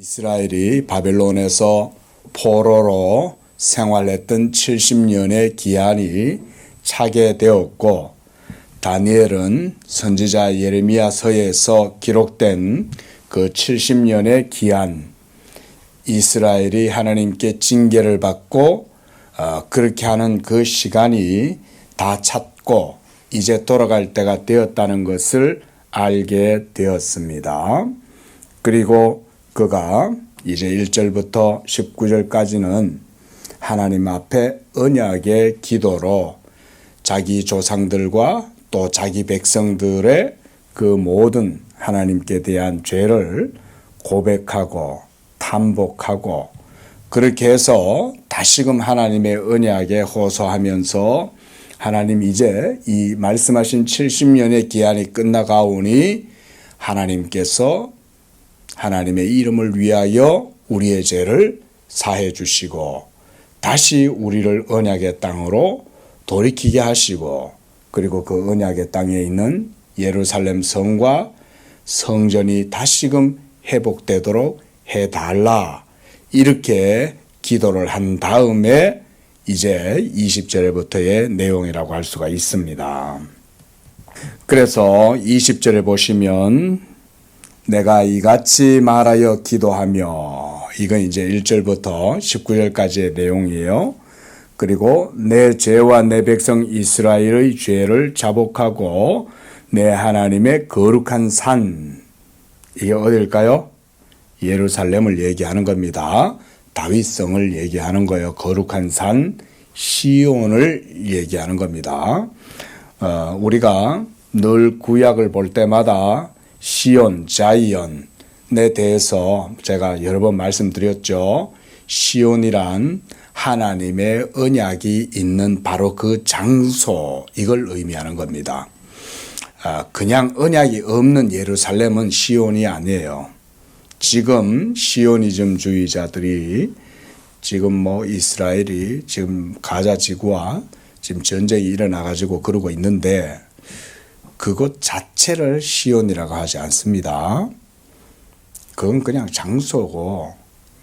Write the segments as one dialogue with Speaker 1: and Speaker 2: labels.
Speaker 1: 이스라엘이 바벨론에서 포로로 생활했던 70년의 기한이 차게 되었고, 다니엘은 선지자 예레미야서에서 기록된 그 70년의 기한, 이스라엘이 하나님께 징계를 받고 그렇게 하는 그 시간이 다 찼고 이제 돌아갈 때가 되었다는 것을 알게 되었습니다. 그리고 그가 이제 1절부터 19절까지는 하나님 앞에 언약의 기도로 자기 조상들과 또 자기 백성들의 그 모든 하나님께 대한 죄를 고백하고 탐복하고 그렇게 해서 다시금 하나님의 언약에 호소하면서 하나님 이제 이 말씀하신 70년의 기한이 끝나가오니 하나님께서 하나님의 이름을 위하여 우리의 죄를 사해 주시고 다시 우리를 언약의 땅으로 돌이키게 하시고 그리고 그 언약의 땅에 있는 예루살렘 성과 성전이 다시금 회복되도록 해달라 이렇게 기도를 한 다음에 이제 20절부터의 내용이라고 할 수가 있습니다. 그래서 20절에 보시면 내가 이같이 말하여 기도하며 이건 이제 1절부터 19절까지의 내용이에요. 그리고 내 죄와 내 백성 이스라엘의 죄를 자복하고 내 하나님의 거룩한 산 이게 어딜까요? 예루살렘을 얘기하는 겁니다. 다윗성을 얘기하는 거예요. 거룩한 산 시온을 얘기하는 겁니다. 우리가 늘 구약을 볼 때마다 시온, 자이언에 대해서 제가 여러 번 말씀드렸죠. 시온이란 하나님의 언약이 있는 바로 그 장소 이걸 의미하는 겁니다. 그냥 언약이 없는 예루살렘은 시온이 아니에요. 지금 시오니즘주의자들이 지금 이스라엘이 지금 가자 지구와 지금 전쟁이 일어나가지고 그러고 있는데 그것 자체를 시온이라고 하지 않습니다. 그건 그냥 장소고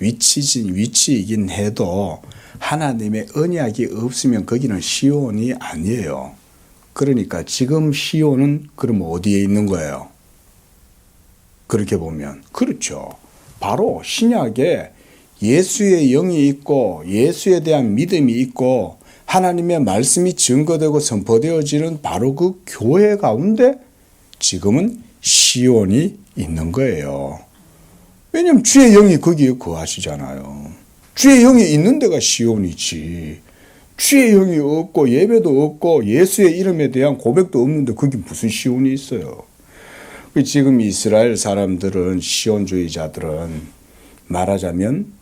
Speaker 1: 위치이긴 해도 하나님의 언약이 없으면 거기는 시온이 아니에요. 그러니까 지금 시온은 그럼 어디에 있는 거예요? 그렇게 보면 그렇죠. 바로 신약에 예수의 영이 있고 예수에 대한 믿음이 있고 하나님의 말씀이 증거되고 선포되어지는 바로 그 교회 가운데 지금은 시온이 있는 거예요. 왜냐하면 주의 영이 거기에 거하시잖아요. 주의 영이 있는 데가 시온이지. 주의 영이 없고 예배도 없고 예수의 이름에 대한 고백도 없는데 거기 무슨 시온이 있어요. 지금 이스라엘 사람들은 시온주의자들은 말하자면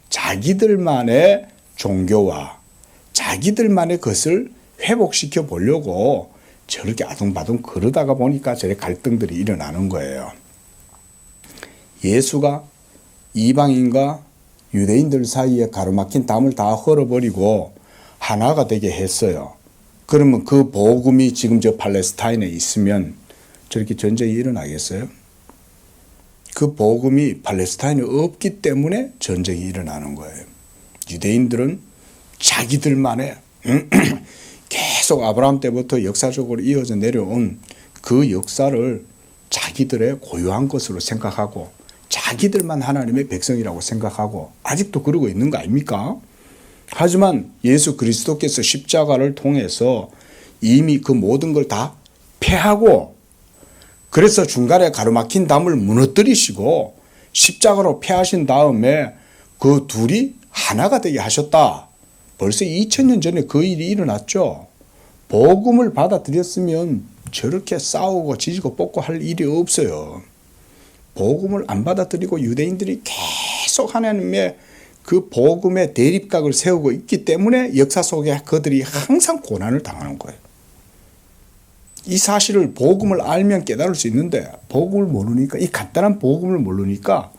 Speaker 1: 자기들만의 종교와 자기들만의 것을 회복시켜 보려고 저렇게 아둥바둥 그러다가 보니까 저렇게 갈등들이 일어나는 거예요. 예수가 이방인과 유대인들 사이에 가로막힌 담을 다 헐어버리고 하나가 되게 했어요. 그러면 그 복음이 지금 저 팔레스타인에 있으면 저렇게 전쟁이 일어나겠어요? 그 복음이 팔레스타인에 없기 때문에 전쟁이 일어나는 거예요. 유대인들은 자기들만의 계속 아브라함 때부터 역사적으로 이어져 내려온 그 역사를 자기들의 고유한 것으로 생각하고 자기들만 하나님의 백성이라고 생각하고 아직도 그러고 있는 거 아닙니까? 하지만 예수 그리스도께서 십자가를 통해서 이미 그 모든 걸 다 패하고 그래서 중간에 가로막힌 담을 무너뜨리시고 십자가로 패하신 다음에 그 둘이 하나가 되게 하셨다. 벌써 2000년 전에 그 일이 일어났죠. 복음을 받아들였으면 저렇게 싸우고 지지고 볶고 할 일이 없어요. 복음을 안 받아들이고 유대인들이 계속 하나님의 그 복음의 대립각을 세우고 있기 때문에 역사 속에 그들이 항상 고난을 당하는 거예요. 이 사실을 복음을 알면 깨달을 수 있는데 복음을 모르니까 이 간단한 복음을 모르니까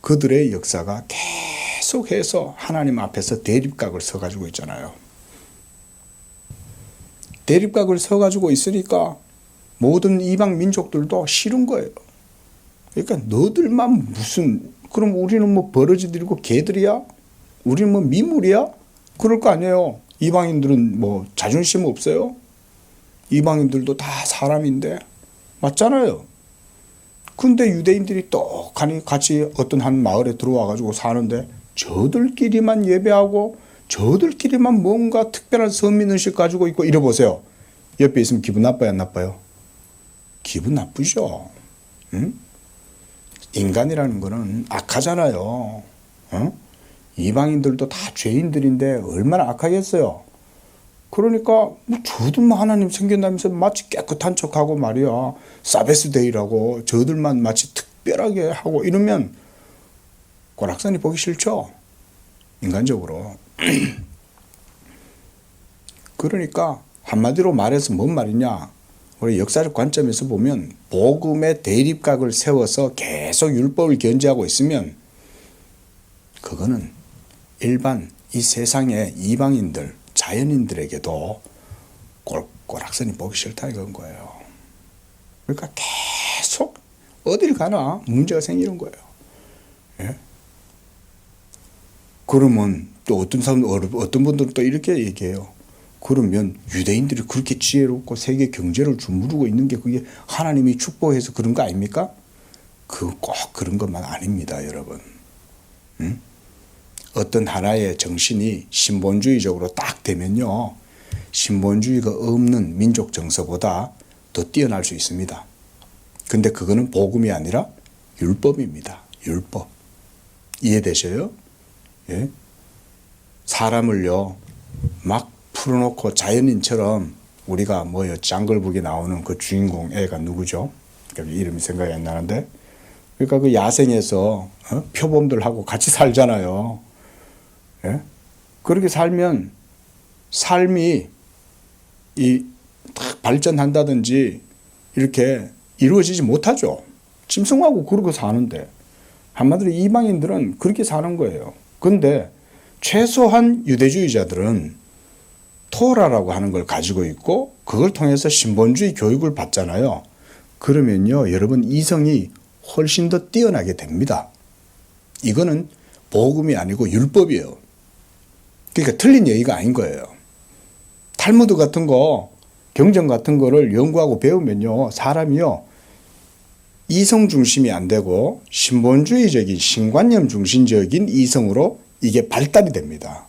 Speaker 1: 그들의 역사가 계속해서 하나님 앞에서 대립각을 서가지고 있잖아요. 대립각을 서가지고 있으니까 모든 이방 민족들도 싫은 거예요. 그러니까 너들만 무슨, 그럼 우리는 뭐 버러지들이고 개들이야? 우리는 뭐 미물이야? 그럴 거 아니에요. 이방인들은 뭐 자존심 없어요? 이방인들도 다 사람인데. 맞잖아요. 근데 유대인들이 똑하니 같이 어떤 한 마을에 들어와 가지고 사는데 저들끼리만 예배하고 저들끼리만 뭔가 특별한 선민의식 가지고 있고, 이래 보세요. 옆에 있으면 기분 나빠요, 안 나빠요? 기분 나쁘죠. 응? 인간이라는 거는 악하잖아요. 어? 이방인들도 다 죄인들인데 얼마나 악하겠어요. 그러니까 뭐 저들만 하나님 생긴다면서 마치 깨끗한 척하고 말이야, 사베스데이라고 저들만 마치 특별하게 하고 이러면 꼬락산이 보기 싫죠, 인간적으로. 그러니까 한마디로 말해서 뭔 말이냐, 우리 역사적 관점에서 보면 복음의 대립각을 세워서 계속 율법을 견지하고 있으면 그거는 일반 이 세상의 이방인들, 자연인들에게도 꼬락선이 보기 싫다 이건 거예요. 그러니까 계속 어딜 가나 문제가 생기는 거예요. 예? 그러면 또 어떤 분들은 또 이렇게 얘기해요. 그러면 유대인들이 그렇게 지혜롭고 세계 경제를 주무르고 있는 게 그게 하나님이 축복해서 그런 거 아닙니까? 그 꼭 그런 것만 아닙니다, 여러분. 응? 어떤 하나의 정신이 신본주의적으로 딱 되면요, 신본주의가 없는 민족 정서보다 더 뛰어날 수 있습니다. 근데 그거는 복음이 아니라 율법입니다. 율법. 이해되셔요? 예? 사람을요 막 풀어놓고 자연인처럼, 우리가 뭐요, 짱글북에 나오는 그 주인공 애가 누구죠? 이름이 생각이 안 나는데, 그러니까 그 야생에서 표범들하고 같이 살잖아요. 예? 그렇게 살면 삶이 딱 발전한다든지 이렇게 이루어지지 못하죠. 짐승하고 그러고 사는데. 한마디로 이방인들은 그렇게 사는 거예요. 근데 최소한 유대주의자들은 토라라고 하는 걸 가지고 있고 그걸 통해서 신본주의 교육을 받잖아요. 그러면요, 여러분, 이성이 훨씬 더 뛰어나게 됩니다. 이거는 복음이 아니고 율법이에요. 그러니까 틀린 얘기가 아닌 거예요. 탈무드 같은 거, 경전 같은 거를 연구하고 배우면요, 사람이요, 이성 중심이 안 되고 신본주의적인, 신관념 중심적인 이성으로 이게 발달이 됩니다.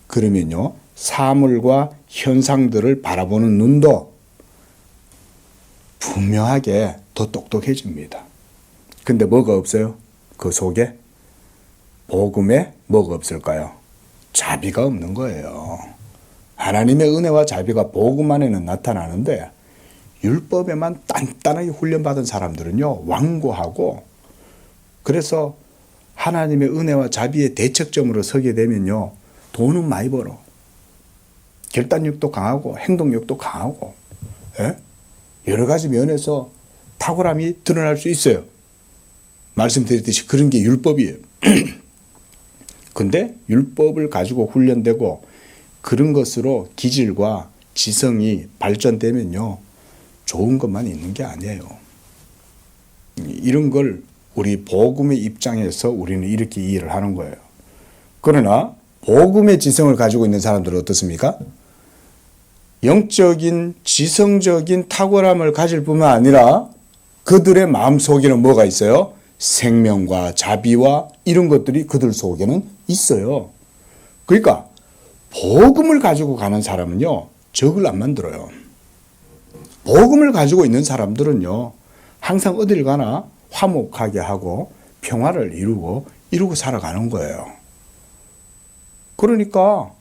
Speaker 1: 그러면요, 사물과 현상들을 바라보는 눈도 분명하게 더 똑똑해집니다. 근데 뭐가 없어요? 그 속에 복음에 뭐가 없을까요? 자비가 없는 거예요. 하나님의 은혜와 자비가 복음 안에는 나타나는데 율법에만 단단하게 훈련받은 사람들은요, 완고하고, 그래서 하나님의 은혜와 자비의 대척점으로 서게 되면요, 돈은 많이 벌어. 결단력도 강하고 행동력도 강하고, 예? 여러 가지 면에서 탁월함이 드러날 수 있어요. 말씀드렸듯이 그런 게 율법이에요. 근데 율법을 가지고 훈련되고 그런 것으로 기질과 지성이 발전되면요, 좋은 것만 있는 게 아니에요. 이런 걸 우리 복음의 입장에서 우리는 이렇게 이해를 하는 거예요. 그러나 복음의 지성을 가지고 있는 사람들은 어떻습니까? 영적인 지성적인 탁월함을 가질 뿐만 아니라 그들의 마음속에는 뭐가 있어요? 생명과 자비와 이런 것들이 그들 속에는 있어요. 그러니까 복음을 가지고 가는 사람은요, 적을 안 만들어요. 복음을 가지고 있는 사람들은요, 항상 어딜 가나 화목하게 하고 평화를 이루고 살아가는 거예요. 그러니까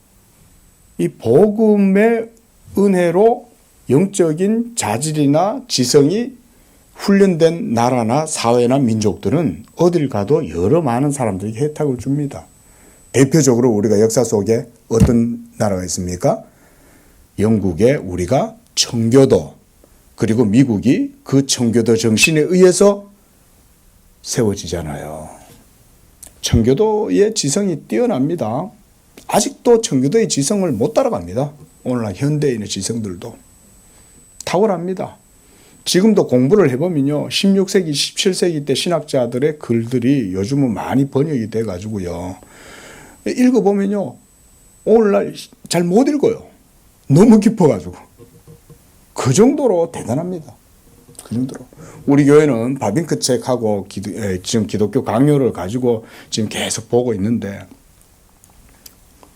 Speaker 1: 이 복음의 은혜로 영적인 자질이나 지성이 훈련된 나라나 사회나 민족들은 어딜 가도 여러 많은 사람들에게 혜택을 줍니다. 대표적으로 우리가 역사 속에 어떤 나라가 있습니까? 영국에 우리가 청교도, 그리고 미국이 그 청교도 정신에 의해서 세워지잖아요. 청교도의 지성이 뛰어납니다. 아직도 청교도의 지성을 못 따라갑니다. 오늘날 현대인의 지성들도 탁월합니다. 지금도 공부를 해보면요. 16세기, 17세기 때 신학자들의 글들이 요즘은 많이 번역이 돼가지고요. 읽어보면요. 오늘날 잘 못 읽어요. 너무 깊어가지고. 그 정도로 대단합니다. 그 정도로. 우리 교회는 바빙크 책하고 지금 기독교 강요를 가지고 지금 계속 보고 있는데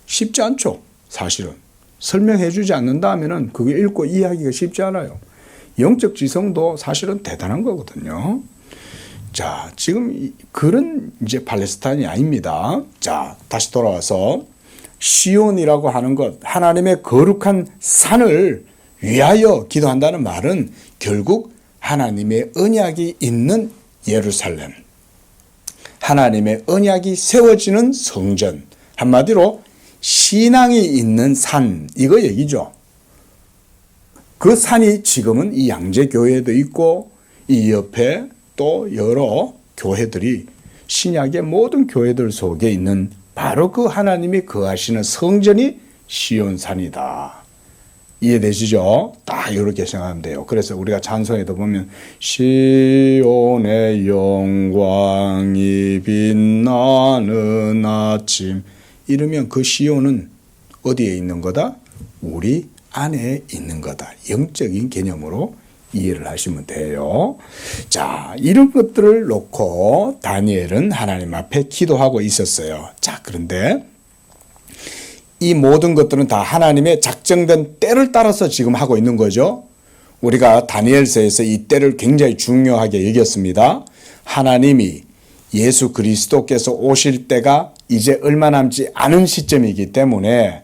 Speaker 1: 쉽지 않죠. 사실은. 설명해 주지 않는다 하면은 그게 읽고 이해하기가 쉽지 않아요. 영적 지성도 사실은 대단한 거거든요. 자, 지금 그런 이제 팔레스타인이 아닙니다. 자, 다시 돌아와서 시온이라고 하는 것, 하나님의 거룩한 산을 위하여 기도한다는 말은 결국 하나님의 언약이 있는 예루살렘, 하나님의 언약이 세워지는 성전, 한마디로 신앙이 있는 산, 이거 얘기죠. 그 산이 지금은 이 양재교회도 있고 이 옆에 또 여러 교회들이 신약의 모든 교회들 속에 있는 바로 그 하나님이 거하시는 성전이 시온산이다. 이해되시죠? 딱 이렇게 생각하면 돼요. 그래서 우리가 찬송에도 보면 시온의 영광이 빛나는 아침, 이러면 그 시온은 어디에 있는 거다? 우리 안에 있는 거다. 영적인 개념으로 이해를 하시면 돼요. 자, 이런 것들을 놓고 다니엘은 하나님 앞에 기도하고 있었어요. 자, 그런데 이 모든 것들은 다 하나님의 작정된 때를 따라서 지금 하고 있는 거죠. 우리가 다니엘서에서 이 때를 굉장히 중요하게 여겼습니다. 하나님이 예수 그리스도께서 오실 때가 이제 얼마 남지 않은 시점이기 때문에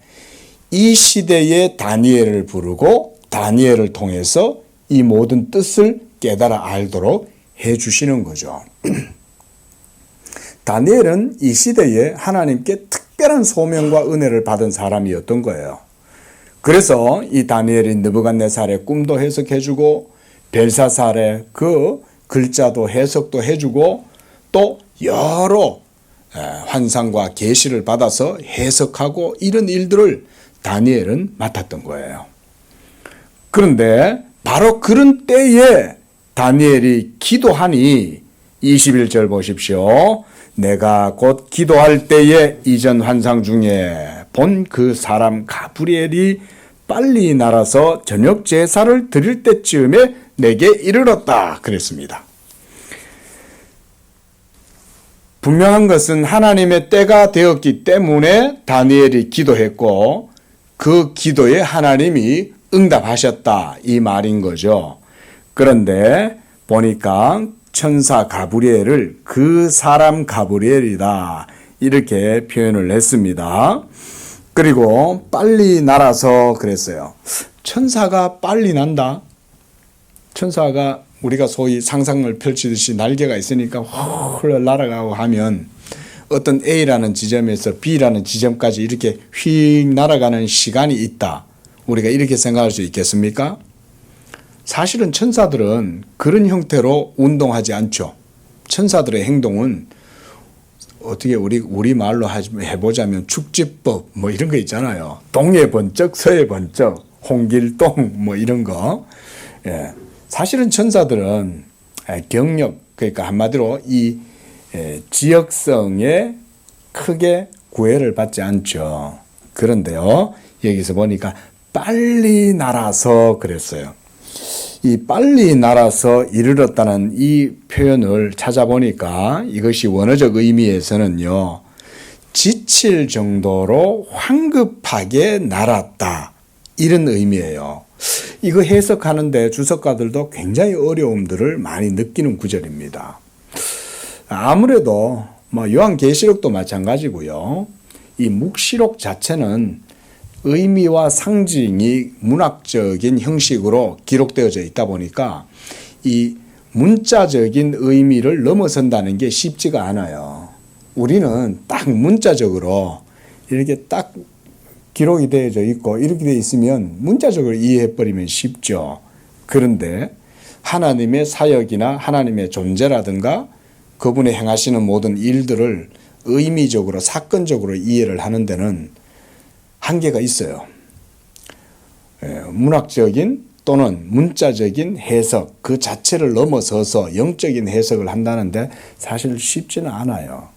Speaker 1: 이 시대에 다니엘을 부르고 다니엘을 통해서 이 모든 뜻을 깨달아 알도록 해 주시는 거죠. 다니엘은 이 시대에 하나님께 특별한 소명과 은혜를 받은 사람이었던 거예요. 그래서 이 다니엘이 느부갓네살의 꿈도 해석해 주고 벨사살의 그 글자도 해석도 해 주고 또 여러 환상과 계시를 받아서 해석하고 이런 일들을 다니엘은 맡았던 거예요. 그런데 바로 그런 때에 다니엘이 기도하니 21절 보십시오. 내가 곧 기도할 때에 이전 환상 중에 본 그 사람 가브리엘이 빨리 날아서 저녁 제사를 드릴 때쯤에 내게 이르렀다 그랬습니다. 분명한 것은 하나님의 때가 되었기 때문에 다니엘이 기도했고 그 기도에 하나님이 응답하셨다 이 말인 거죠. 그런데 보니까 천사 가브리엘을 그 사람 가브리엘이다 이렇게 표현을 했습니다. 그리고 빨리 날아서 그랬어요. 천사가 빨리 난다. 천사가 우리가 소위 상상을 펼치듯이 날개가 있으니까 훌 날아가고 하면 어떤 A라는 지점에서 B라는 지점까지 이렇게 휙 날아가는 시간이 있다. 우리가 이렇게 생각할 수 있겠습니까? 사실은 천사들은 그런 형태로 운동하지 않죠. 천사들의 행동은 어떻게 우리 말로 해보자면 축지법 뭐 이런 거 있잖아요. 동해 번쩍 서해 번쩍 홍길동 뭐 이런 거. 예. 사실은 천사들은 경력 그러니까 한마디로 이 지역성에 크게 구애를 받지 않죠. 그런데요 여기서 보니까 빨리 날아서 그랬어요. 이 빨리 날아서 이르렀다는 이 표현을 찾아보니까 이것이 원어적 의미에서는요 지칠 정도로 황급하게 날았다 이런 의미예요. 이거 해석하는데 주석가들도 굉장히 어려움들을 많이 느끼는 구절입니다. 아무래도 요한계시록도 마찬가지고요. 이 묵시록 자체는 의미와 상징이 문학적인 형식으로 기록되어져 있다 보니까 이 문자적인 의미를 넘어선다는 게 쉽지가 않아요. 우리는 딱 문자적으로 이렇게 딱 기록이 되어져 있고 이렇게 되어 있으면 문자적으로 이해해버리면 쉽죠. 그런데 하나님의 사역이나 하나님의 존재라든가 그분의 행하시는 모든 일들을 의미적으로 사건적으로 이해를 하는 데는 한계가 있어요. 문학적인 또는 문자적인 해석 그 자체를 넘어서서 영적인 해석을 한다는데 사실 쉽지는 않아요.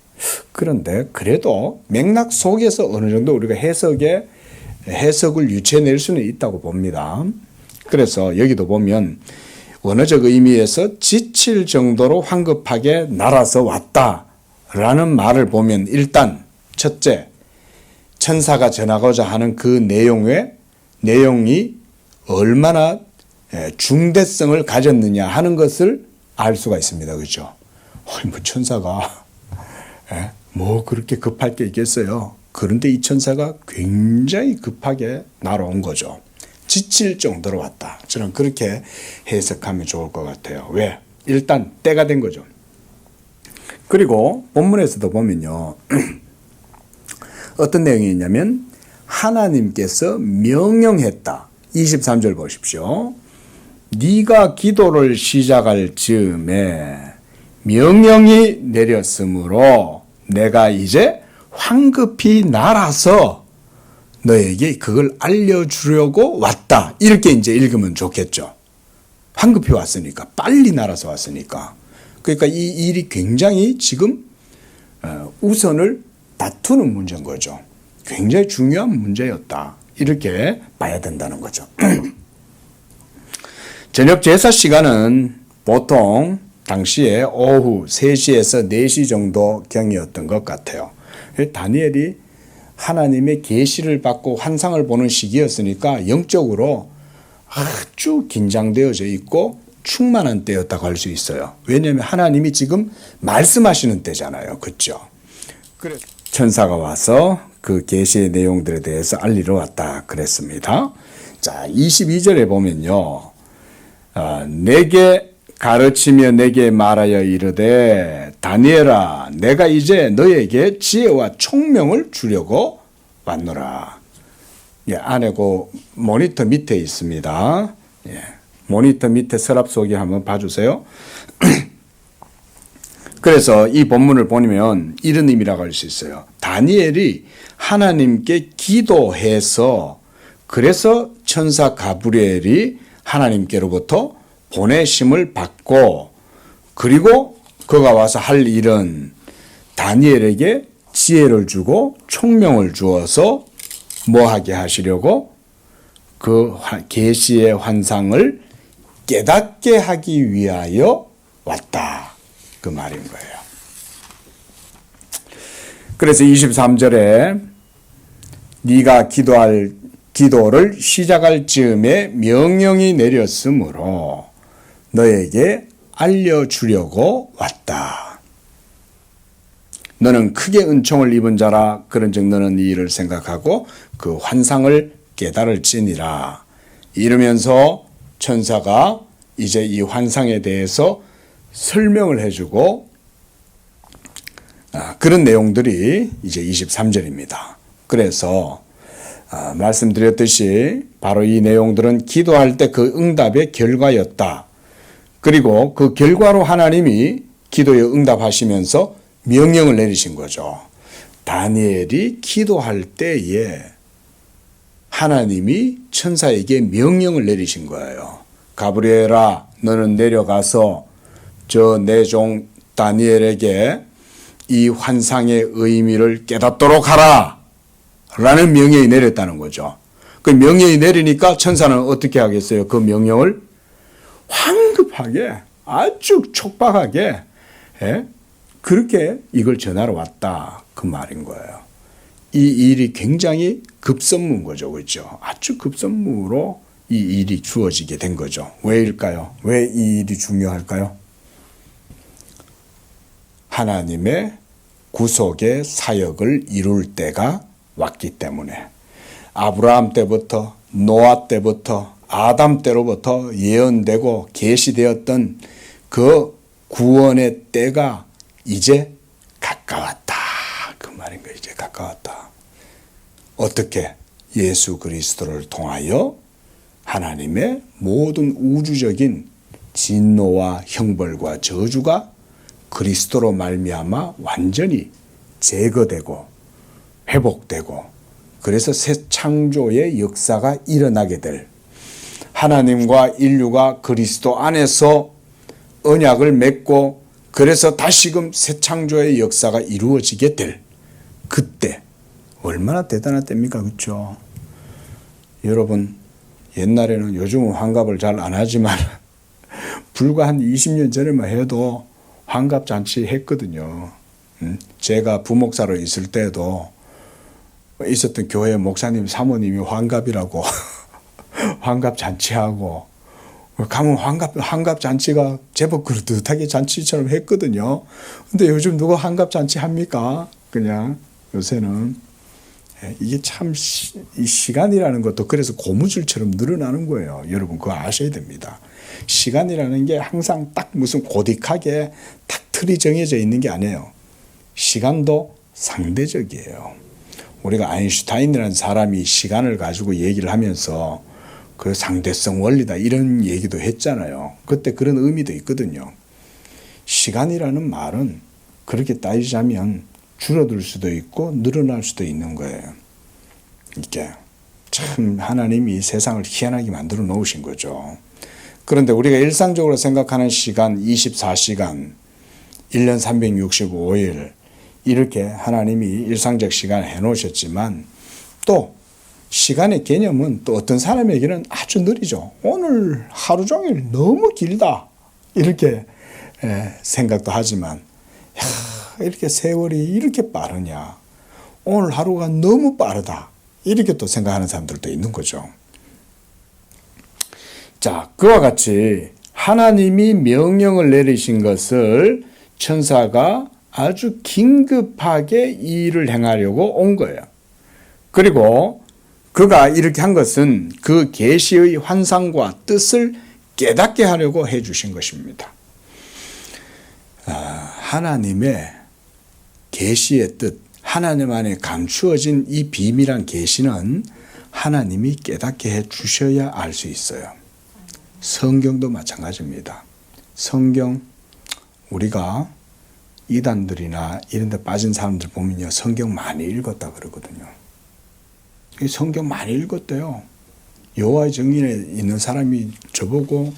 Speaker 1: 그런데 그래도 맥락 속에서 어느 정도 우리가 해석을 유추해낼 수는 있다고 봅니다. 그래서 여기도 보면 원어적 의미에서 지칠 정도로 황급하게 날아서 왔다라는 말을 보면 일단 첫째, 천사가 전하고자 하는 그 내용이 얼마나 중대성을 가졌느냐 하는 것을 알 수가 있습니다. 그렇죠? 천사가 뭐 그렇게 급할 게 있겠어요. 그런데 이 천사가 굉장히 급하게 날아온 거죠. 지칠 정도로 왔다. 저는 그렇게 해석하면 좋을 것 같아요. 왜? 일단 때가 된 거죠. 그리고 본문에서도 보면요. 어떤 내용이 있냐면 하나님께서 명령했다. 23절 보십시오. 네가 기도를 시작할 즈음에 명령이 내렸으므로 내가 이제 황급히 날아서 너에게 그걸 알려주려고 왔다. 이렇게 이제 읽으면 좋겠죠. 황급히 왔으니까, 빨리 날아서 왔으니까. 그러니까 이 일이 굉장히 지금 우선을 다투는 문제인 거죠. 굉장히 중요한 문제였다. 이렇게 봐야 된다는 거죠. 저녁 제사 시간은 보통 당시에 오후 3시에서 4시 정도 경이었던 것 같아요. 다니엘이 하나님의 계시를 받고 환상을 보는 시기였으니까 영적으로 아주 긴장되어져 있고 충만한 때였다고 할 수 있어요. 왜냐하면 하나님이 지금 말씀하시는 때잖아요. 그렇죠? 그래서 천사가 와서 그 계시의 내용들에 대해서 알리러 왔다 그랬습니다. 자, 22절에 보면요. 내게 가르치며 내게 말하여 이르되 다니엘아 내가 이제 너에게 지혜와 총명을 주려고 왔노라. 안에 그 모니터 밑에 있습니다. 모니터 밑에 서랍 속에 한번 봐주세요. 그래서 이 본문을 보면 이런 의미라고 할 수 있어요. 다니엘이 하나님께 기도해서 그래서 천사 가브리엘이 하나님께로부터 보내심을 받고 그리고 그가 와서 할 일은 다니엘에게 지혜를 주고 총명을 주어서 뭐 하게 하시려고 그 계시의 환상을 깨닫게 하기 위하여 왔다. 그 말인 거예요. 그래서 23절에 네가 기도를 시작할 즈음에 명령이 내렸으므로 너에게 알려주려고 왔다. 너는 크게 은총을 입은 자라 그런즉 너는 이 일을 생각하고 그 환상을 깨달을지니라. 이러면서 천사가 이제 이 환상에 대해서 설명을 해주고 그런 내용들이 이제 23절입니다. 그래서 말씀드렸듯이 바로 이 내용들은 기도할 때 그 응답의 결과였다. 그리고 그 결과로 하나님이 기도에 응답하시면서 명령을 내리신 거죠. 다니엘이 기도할 때에 하나님이 천사에게 명령을 내리신 거예요. 가브리엘아 너는 내려가서 저 내 종 다니엘에게 이 환상의 의미를 깨닫도록 하라 라는 명령이 내렸다는 거죠. 그 명령이 내리니까 천사는 어떻게 하겠어요? 그 명령을 황급하게 아주 촉박하게 그렇게 이걸 전하러 왔다 그 말인 거예요. 이 일이 굉장히 급선무인 거죠. 그렇죠? 아주 급선무로 이 일이 주어지게 된 거죠. 왜일까요? 왜 이 일이 중요할까요? 하나님의 구속의 사역을 이룰 때가 왔기 때문에 아브라함 때부터 노아 때부터 아담 때로부터 예언되고 계시되었던 그 구원의 때가 이제 가까웠다. 그 말인 거예요. 이제 가까웠다. 어떻게? 예수 그리스도를 통하여 하나님의 모든 우주적인 진노와 형벌과 저주가 그리스도로 말미암아 완전히 제거되고 회복되고 그래서 새 창조의 역사가 일어나게 될 하나님과 인류가 그리스도 안에서 언약을 맺고 그래서 다시금 새 창조의 역사가 이루어지게 될 그때 얼마나 대단한 때입니까? 그렇죠? 여러분 옛날에는 요즘은 환갑을 잘 안 하지만 불과 한 20년 전에만 해도 환갑잔치 했거든요. 제가 부목사로 있을 때도 있었던 교회 목사님 사모님이 환갑이라고 환갑잔치하고 가면 환갑잔치가 제법 그럴듯하게 잔치처럼 했거든요. 근데 요즘 누가 환갑잔치 합니까? 그냥 요새는 이게 참 이 시간이라는 것도 그래서 고무줄처럼 늘어나는 거예요. 여러분 그거 아셔야 됩니다. 시간이라는 게 항상 딱 무슨 고딕하게 딱 틀이 정해져 있는 게 아니에요. 시간도 상대적이에요. 우리가 아인슈타인이라는 사람이 시간을 가지고 얘기를 하면서 그 상대성 원리다 이런 얘기도 했잖아요. 그때 그런 의미도 있거든요. 시간이라는 말은 그렇게 따지자면 줄어들 수도 있고 늘어날 수도 있는 거예요. 이게 참 하나님이 세상을 희한하게 만들어 놓으신 거죠. 그런데 우리가 일상적으로 생각하는 시간 24시간 1년 365일 이렇게 하나님이 일상적 시간을 해놓으셨지만 또 시간의 개념은 또 어떤 사람에게는 아주 느리죠. 오늘 하루 종일 너무 길다 이렇게 생각도 하지만 이렇게 세월이 이렇게 빠르냐 오늘 하루가 너무 빠르다 이렇게 또 생각하는 사람들도 있는 거죠. 자, 그와 같이 하나님이 명령을 내리신 것을 천사가 아주 긴급하게 이 일을 행하려고 온 거예요. 그리고 그가 이렇게 한 것은 그 계시의 환상과 뜻을 깨닫게 하려고 해 주신 것입니다. 하나님의 계시의 뜻, 하나님 안에 감추어진 이 비밀한 계시는 하나님이 깨닫게 해 주셔야 알 수 있어요. 성경도 마찬가지입니다. 성경 우리가 이단들이나 이런 데 빠진 사람들 보면요. 성경 많이 읽었다 그러거든요. 성경 많이 읽었대요. 여호와의 증인에 있는 사람이 저보고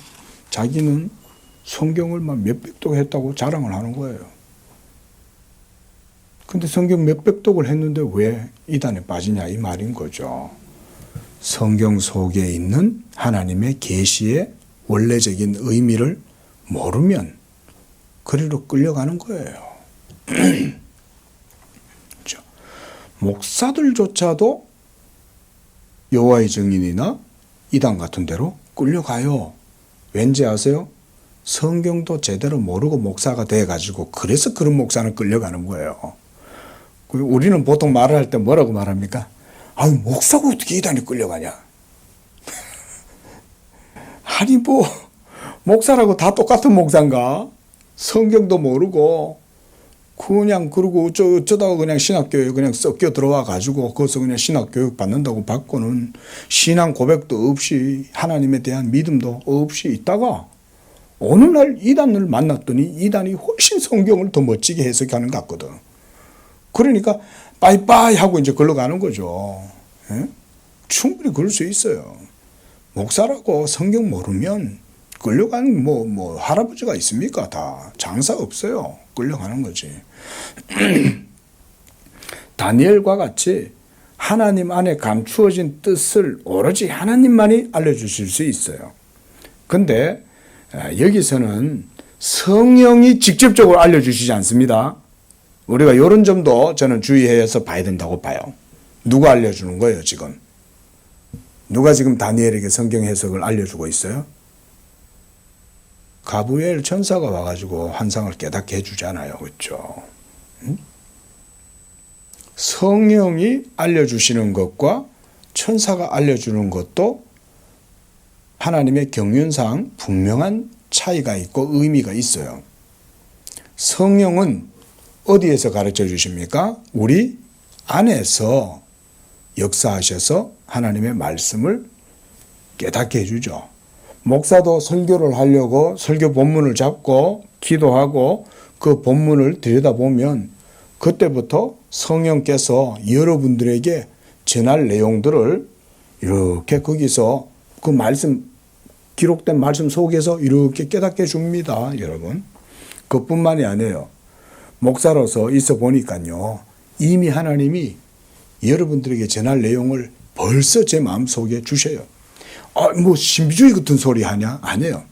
Speaker 1: 자기는 성경을 막 몇백 독 했다고 자랑을 하는 거예요. 근데 성경 몇백 독을 했는데 왜 이단에 빠지냐 이 말인 거죠. 성경 속에 있는 하나님의 계시의 원래적인 의미를 모르면 그리로 끌려가는 거예요. 그렇죠? 목사들조차도 여호와의 증인이나 이단 같은 데로 끌려가요. 왠지 아세요? 성경도 제대로 모르고 목사가 돼가지고 그래서 그런 목사는 끌려가는 거예요. 우리는 보통 말을 할 때 뭐라고 말합니까? 아유 목사가 어떻게 이단에 끌려가냐? 아니 뭐 목사라고 다 똑같은 목사인가? 성경도 모르고 그냥 그러고 어쩌다가 그냥 신학교에 그냥 섞여 들어와 가지고 거기서 그냥 신학교육 받는다고 받고는 신앙 고백도 없이 하나님에 대한 믿음도 없이 있다가 어느 날 이단을 만났더니 이단이 훨씬 성경을 더 멋지게 해석하는 것 같거든. 그러니까 빠이빠이 하고 이제 걸러 가는 거죠. 예? 충분히 그럴 수 있어요. 목사라고 성경 모르면 끌려가는 뭐 할아버지가 있습니까? 다 장사 없어요. 끌려가는 거지. 다니엘과 같이 하나님 안에 감추어진 뜻을 오로지 하나님만이 알려주실 수 있어요. 근데 여기서는 성령이 직접적으로 알려주시지 않습니다. 우리가 이런 점도 저는 주의해서 봐야 된다고 봐요. 누가 알려주는 거예요 지금? 누가 지금 다니엘에게 성경 해석을 알려주고 있어요? 가브리엘 천사가 와가지고 환상을 깨닫게 해주잖아요. 그렇죠? 성령이 알려주시는 것과 천사가 알려주는 것도 하나님의 경륜상 분명한 차이가 있고 의미가 있어요. 성령은 어디에서 가르쳐 주십니까? 우리 안에서 역사하셔서 하나님의 말씀을 깨닫게 해주죠. 목사도 설교를 하려고 설교 본문을 잡고 기도하고 그 본문을 들여다보면 그때부터 성령께서 여러분들에게 전할 내용들을 이렇게 거기서 그 말씀 기록된 말씀 속에서 이렇게 깨닫게 줍니다, 여러분. 그뿐만이 아니에요. 목사로서 있어 보니까요, 이미 하나님이 여러분들에게 전할 내용을 벌써 제 마음속에 주셔요. 뭐 신비주의 같은 소리 하냐? 아니에요.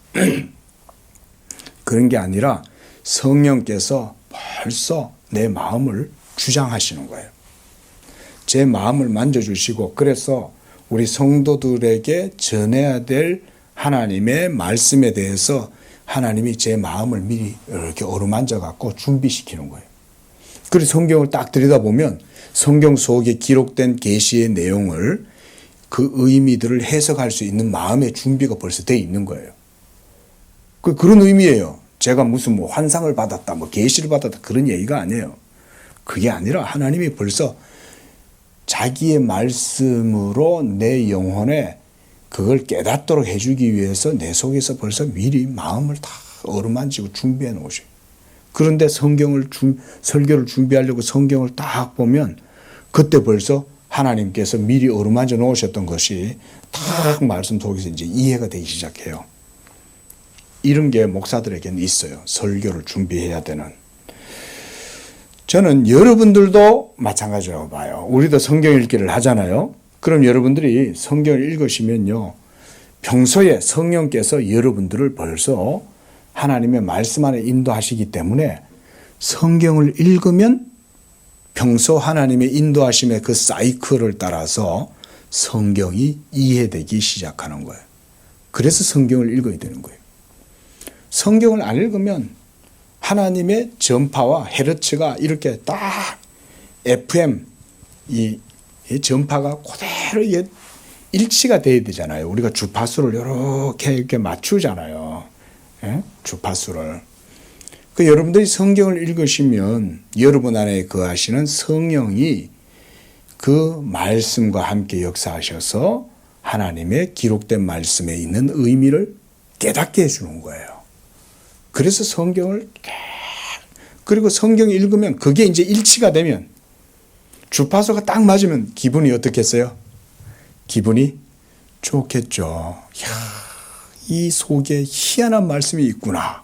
Speaker 1: 그런 게 아니라 성령께서 벌써 내 마음을 주장하시는 거예요. 제 마음을 만져주시고, 그래서 우리 성도들에게 전해야 될 하나님의 말씀에 대해서 하나님이 제 마음을 미리 이렇게 어루만져 갖고 준비시키는 거예요. 그래서 성경을 딱 들여다보면 성경 속에 기록된 계시의 내용을, 그 의미들을 해석할 수 있는 마음의 준비가 벌써 되어 있는 거예요. 그런 의미예요. 제가 무슨 뭐 환상을 받았다, 뭐 계시를 받았다, 그런 얘기가 아니에요. 그게 아니라 하나님이 벌써 자기의 말씀으로 내 영혼에 그걸 깨닫도록 해주기 위해서 내 속에서 벌써 미리 마음을 다 어루만지고 준비해 놓으셔요. 그런데 설교를 준비하려고 성경을 딱 보면 그때 벌써 하나님께서 미리 어루만져 놓으셨던 것이 딱 말씀 속에서 이제 이해가 되기 시작해요. 이런 게 목사들에게는 있어요. 설교를 준비해야 되는. 저는 여러분들도 마찬가지라고 봐요. 우리도 성경 읽기를 하잖아요. 그럼 여러분들이 성경을 읽으시면요, 평소에 성령께서 여러분들을 벌써 하나님의 말씀 안에 인도하시기 때문에 성경을 읽으면 평소 하나님의 인도하심의 그 사이클을 따라서 성경이 이해되기 시작하는 거예요. 그래서 성경을 읽어야 되는 거예요. 성경을 안 읽으면 하나님의 전파와 헤르츠가 이렇게 딱 FM 이 전파가 그대로 일치가 돼야 되잖아요. 우리가 주파수를 이렇게 맞추잖아요. 예? 주파수를. 여러분들이 성경을 읽으시면 여러분 안에 거하시는 성령이 그 말씀과 함께 역사하셔서 하나님의 기록된 말씀에 있는 의미를 깨닫게 해주는 거예요. 그래서 성경을, 그리고 성경 읽으면 그게 이제 일치가 되면, 주파수가 딱 맞으면 기분이 어떻겠어요? 기분이 좋겠죠. 이 속에 희한한 말씀이 있구나.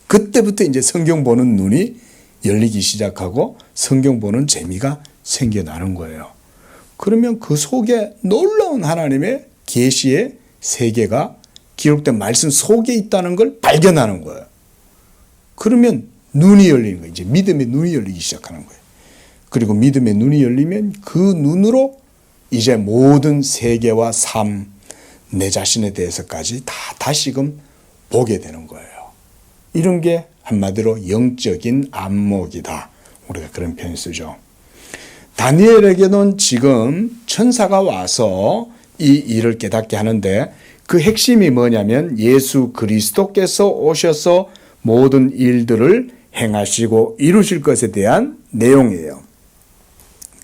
Speaker 1: 그때부터 이제 성경 보는 눈이 열리기 시작하고 성경 보는 재미가 생겨나는 거예요. 그러면 그 속에 놀라운 하나님의 계시의 세계가 기록된 말씀 속에 있다는 걸 발견하는 거예요. 그러면 눈이 열리는 거예요. 이제 믿음의 눈이 열리기 시작하는 거예요. 그리고 믿음의 눈이 열리면 그 눈으로 이제 모든 세계와 삶, 내 자신에 대해서까지 다 다시금 보게 되는 거예요. 이런 게 한마디로 영적인 안목이다. 우리가 그런 표현을 쓰죠. 다니엘에게는 지금 천사가 와서 이 일을 깨닫게 하는데, 그 핵심이 뭐냐면 예수 그리스도께서 오셔서 모든 일들을 행하시고 이루실 것에 대한 내용이에요.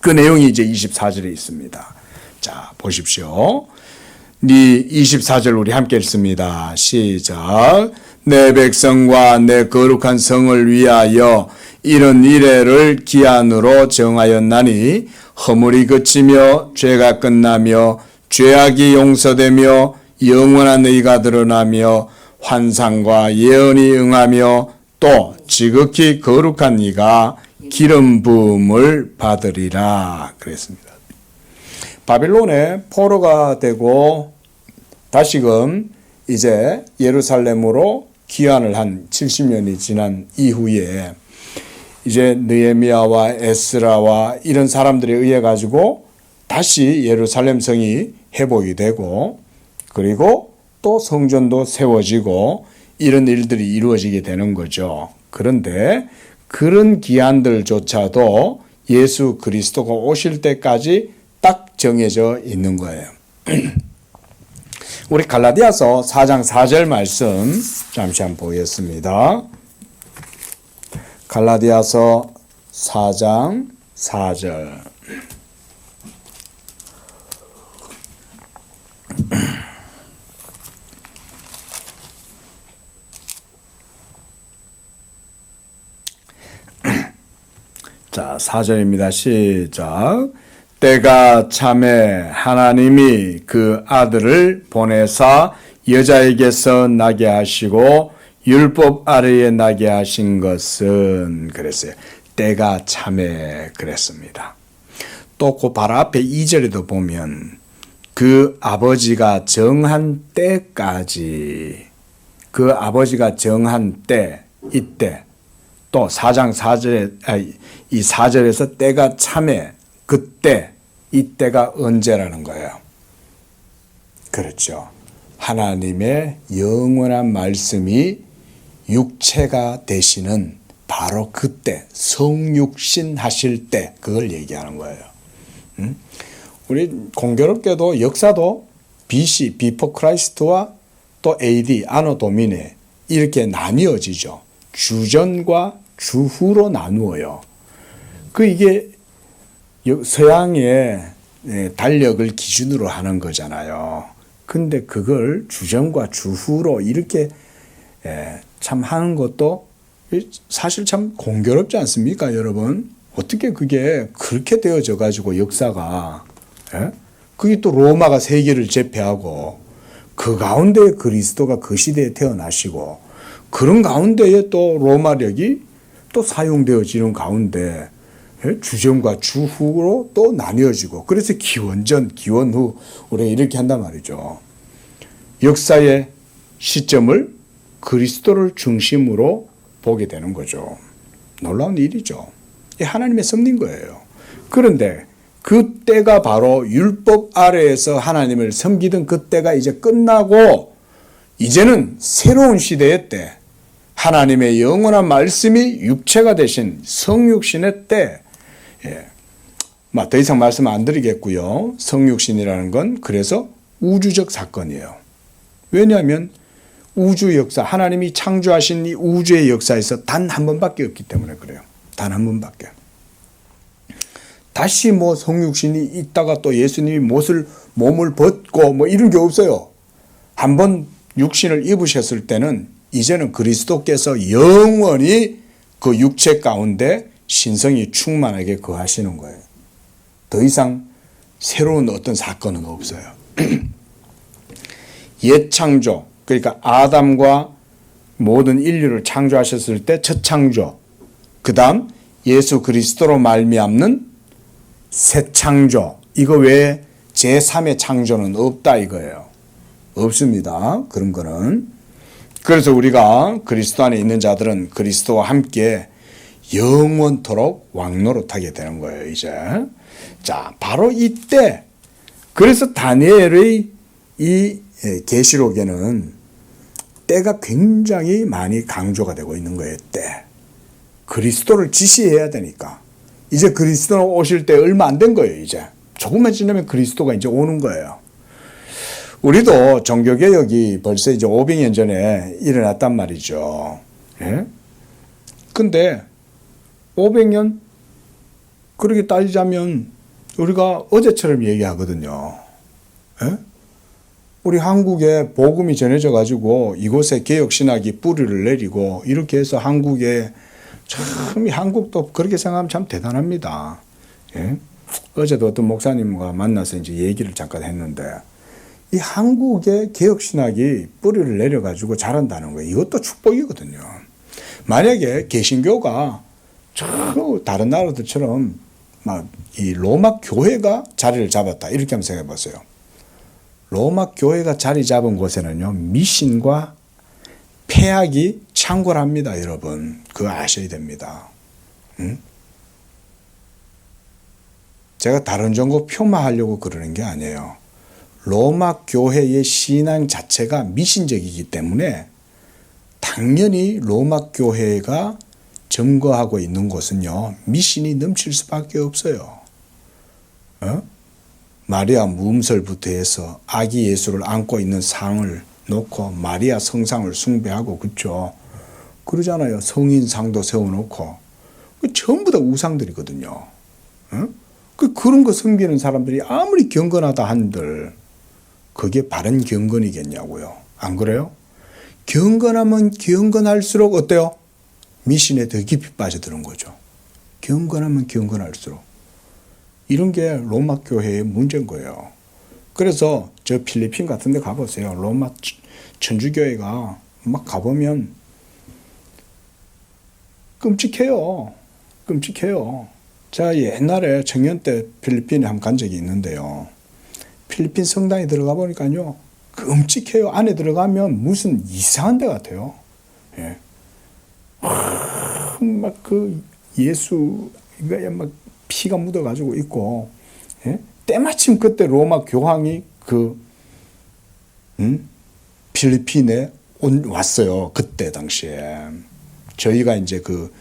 Speaker 1: 그 내용이 이제 24절에 있습니다. 자, 보십시오. 24절 우리 함께 읽습니다. 시작. 내 백성과 내 거룩한 성을 위하여 이런 이래를 기한으로 정하였나니 허물이 그치며 죄가 끝나며 죄악이 용서되며 영원한 의가 드러나며 환상과 예언이 응하며 또 지극히 거룩한 이가 기름 부음을 받으리라 그랬습니다. 바빌론에 포로가 되고 다시금 이제 예루살렘으로 귀환을 한 70년이 지난 이후에 이제 느헤미야와 에스라와 이런 사람들에 의해 가지고 다시 예루살렘 성이 회복이 되고, 그리고 또 성전도 세워지고 이런 일들이 이루어지게 되는 거죠. 그런데 그런 기한들조차도 예수 그리스도가 오실 때까지 딱 정해져 있는 거예요. 우리 갈라디아서 4장 4절 말씀 잠시 한번 보겠습니다. 갈라디아서 4장 4절. 자, 4절입니다. 시작. 때가 참에 하나님이 그 아들을 보내사 여자에게서 나게 하시고 율법 아래에 나게 하신 것은 그랬어요. 때가 참에 그랬습니다. 또 그 바로 앞에 2절에도 보면 그 아버지가 정한 때까지, 그 아버지가 정한 때, 이때, 또 4장 4절에, 이 4절에서 때가 참에, 그때, 이때가 언제라는 거예요. 그렇죠. 하나님의 영원한 말씀이 육체가 되시는 바로 그때, 성육신 하실 때, 그걸 얘기하는 거예요. 우리 공교롭게도 역사도 BC, 비포 크라이스트와 또 AD, 아노 도미네 이렇게 나뉘어지죠. 주전과 주후로 나누어요. 이게 서양의 달력을 기준으로 하는 거잖아요. 근데 그걸 주전과 주후로 이렇게 참 하는 것도 사실 참 공교롭지 않습니까, 여러분? 어떻게 그게 그렇게 되어져 가지고 역사가, 그게 또 로마가 세계를 제패하고 그 가운데 그리스도가 그 시대에 태어나시고 그런 가운데에 또 로마력이 또 사용되어지는 가운데 주전과 주후로 또 나뉘어지고, 그래서 기원전, 기원후 우리가 이렇게 한단 말이죠. 역사의 시점을 그리스도를 중심으로 보게 되는 거죠. 놀라운 일이죠. 이게 하나님의 섭리인 거예요. 그런데 그 때가 바로 율법 아래에서 하나님을 섬기던 그 때가 이제 끝나고 이제는 새로운 시대의 때, 하나님의 영원한 말씀이 육체가 되신 성육신의 때, 더 이상 말씀 안 드리겠고요. 성육신이라는 건 그래서 우주적 사건이에요. 왜냐하면 우주 역사, 하나님이 창조하신 이 우주의 역사에서 단 한 번밖에 없기 때문에 그래요. 단 한 번밖에. 다시 성육신이 있다가 또 예수님이 몸을 벗고 이런 게 없어요. 한번 육신을 입으셨을 때는 이제는 그리스도께서 영원히 그 육체 가운데 신성이 충만하게 거하시는 거예요. 더 이상 새로운 어떤 사건은 없어요. 옛 창조, 그러니까 아담과 모든 인류를 창조하셨을 때 첫 창조, 그 다음 예수 그리스도로 말미암는 새 창조, 이거 외에 제3의 창조는 없다 이거예요. 없습니다. 그런 거는. 그래서 우리가 그리스도 안에 있는 자들은 그리스도와 함께 영원토록 왕노릇하게 되는 거예요, 이제. 자, 바로 이때, 그래서 다니엘의 이 계시록에는 때가 굉장히 많이 강조가 되고 있는 거예요, 때. 그리스도를 지시해야 되니까. 이제 그리스도가 오실 때 얼마 안 된 거예요, 이제. 조금만 지나면 그리스도가 이제 오는 거예요. 우리도 종교개혁이 벌써 이제 500년 전에 일어났단 말이죠. 예? 근데 500년? 그렇게 따지자면 우리가 어제처럼 얘기하거든요. 예? 우리 한국에 복음이 전해져 가지고 이곳에 개혁신학이 뿌리를 내리고 이렇게 해서 한국에 참, 한국도 그렇게 생각하면 참 대단합니다. 예? 어제도 어떤 목사님과 만나서 이제 얘기를 잠깐 했는데, 이 한국의 개혁신학이 뿌리를 내려가지고 자란다는 거예요. 이것도 축복이거든요. 만약에 개신교가 저 다른 나라들처럼 이 로마 교회가 자리를 잡았다, 이렇게 한번 생각해 보세요. 로마 교회가 자리 잡은 곳에는요, 미신과 폐악이 창궐합니다, 여러분. 그거 아셔야 됩니다. 응? 제가 다른 종교 폄하하려고 그러는 게 아니에요. 로마 교회의 신앙 자체가 미신적이기 때문에 당연히 로마 교회가 점거하고 있는 곳은요, 미신이 넘칠 수밖에 없어요. 마리아 무음설부터 해서 아기 예수를 안고 있는 상을 놓고 마리아 성상을 숭배하고, 그렇죠? 그러잖아요. 성인상도 세워놓고. 전부 다 우상들이거든요. 그런 거 섬기는 사람들이 아무리 경건하다 한들 그게 바른 경건이겠냐고요. 안 그래요? 경건하면 경건할수록 어때요? 미신에 더 깊이 빠져드는 거죠. 경건하면 경건할수록. 이런 게 로마 교회의 문제인 거예요. 그래서 저 필리핀 같은 데 가보세요. 로마 천주교회가 막 가보면 끔찍해요. 끔찍해요. 제가 옛날에 청년 때 필리핀에 한번 간 적이 있는데요. 필리핀 성당에 들어가 보니까요. 끔찍해요. 안에 들어가면 무슨 이상한 데 같아요. 예. 막 그 예수가 막 피가 묻어가지고 있고, 예? 때마침 그때 로마 교황이 필리핀에 왔어요. 그때 당시에. 저희가 이제 그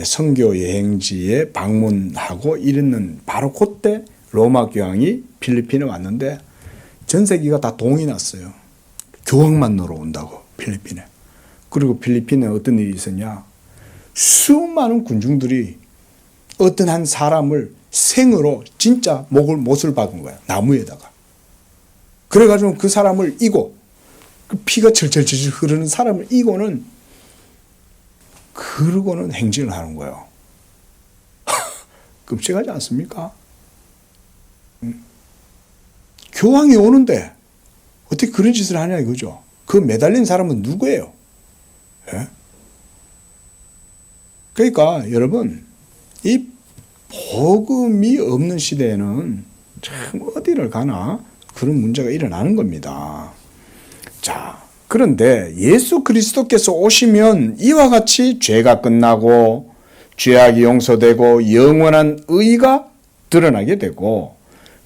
Speaker 1: 선교 여행지에 방문하고 이랬는 바로 그때 로마 교황이 필리핀에 왔는데 전 세계가 다 동이 났어요. 교황 만나러 온다고 필리핀에. 그리고 필리핀에 어떤 일이 있었냐. 수많은 군중들이 어떤 한 사람을 생으로 진짜 못을 박은 거야. 나무에다가. 그래가지고 그 사람을 이고 그 피가 철철철 흐르는 사람을 이고는 그러고는 행진을 하는 거예요. 끔찍하지 않습니까? 교황이 오는데 어떻게 그런 짓을 하냐 이거죠. 그 매달린 사람은 누구예요? 예? 그러니까 여러분 이 복음이 없는 시대에는 참 어디를 가나 그런 문제가 일어나는 겁니다. 자, 그런데 예수 그리스도께서 오시면 이와 같이 죄가 끝나고 죄악이 용서되고 영원한 의가 드러나게 되고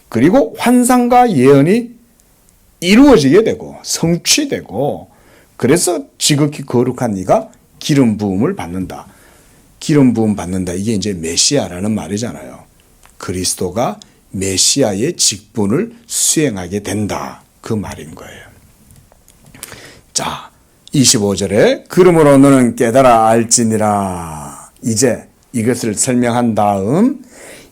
Speaker 1: 그리고 환상과 예언이 이루어지게 되고 성취되고 그래서 지극히 거룩한 이가 기름 부음을 받는다. 기름 부음 받는다. 이게 이제 메시아라는 말이잖아요. 그리스도가 메시아의 직분을 수행하게 된다. 그 말인 거예요. 자, 25절에 그러므로 너는 깨달아 알지니라. 이제 이것을 설명한 다음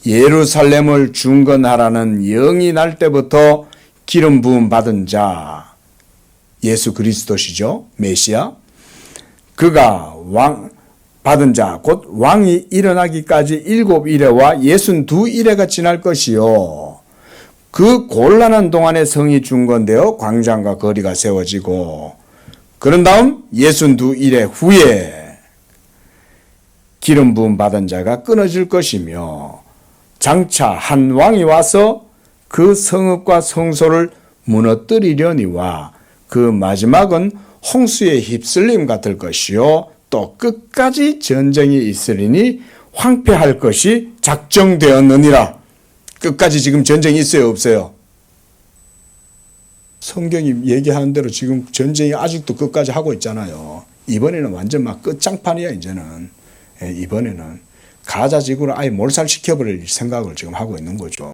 Speaker 1: 예루살렘을 중건하라는 영이 날 때부터 기름 부음 받은 자 예수 그리스도시죠. 메시아. 그가 받은 자 곧 왕이 일어나기까지 7일에와 62일에가 지날 것이요. 그 곤란한 동안에 성이 중건되어 광장과 거리가 세워지고 그런 다음 62일 후에 기름 부음 받은 자가 끊어질 것이며 장차 한 왕이 와서 그 성읍과 성소를 무너뜨리려니와 그 마지막은 홍수에 휩쓸림 같을 것이요 또 끝까지 전쟁이 있으리니 황폐할 것이 작정되었느니라. 끝까지 지금 전쟁이 있어요 없어요? 성경이 얘기하는 대로 지금 전쟁이 아직도 끝까지 하고 있잖아요. 이번에는 완전 막 끝장판이야 이제는. 이번에는 가자 지구를 아예 몰살시켜버릴 생각을 지금 하고 있는 거죠.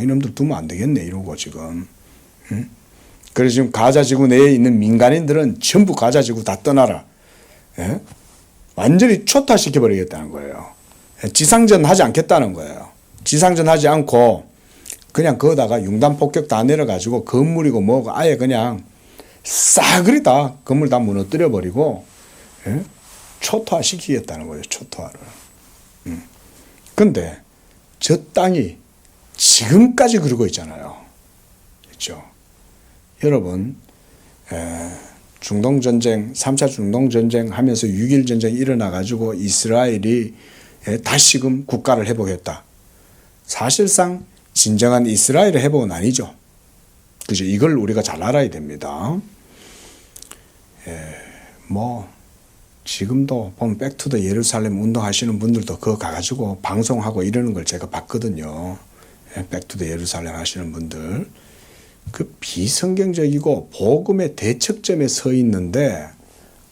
Speaker 1: 이놈들 두면 안 되겠네 이러고 지금. 응? 그래서 지금 가자 지구 내에 있는 민간인들은 전부 가자 지구 다 떠나라. 예? 완전히 초타시켜버리겠다는 거예요. 지상전 하지 않겠다는 거예요. 지상전 하지 않고 그냥 거기다가 융단 폭격 다 내려가지고 건물이고 뭐고 아예 그냥 싸그리 다 건물 다 무너뜨려 버리고 예? 초토화 시키겠다는 거예요. 초토화를. 근데 저 땅이 지금까지 그러고 있잖아요. 그렇죠? 여러분 중동전쟁, 3차 중동전쟁 하면서 6.1 전쟁이 일어나가지고 이스라엘이 다시금 국가를 회복했다. 사실상 진정한 이스라엘의 회복은 아니죠. 그죠? 이걸 우리가 잘 알아야 됩니다. 지금도 보면 백투더 예루살렘 운동하시는 분들도 그거 가가지고 방송하고 이러는 걸 제가 봤거든요. 백투더 예루살렘 하시는 분들. 그 비성경적이고 복음의 대척점에 서 있는데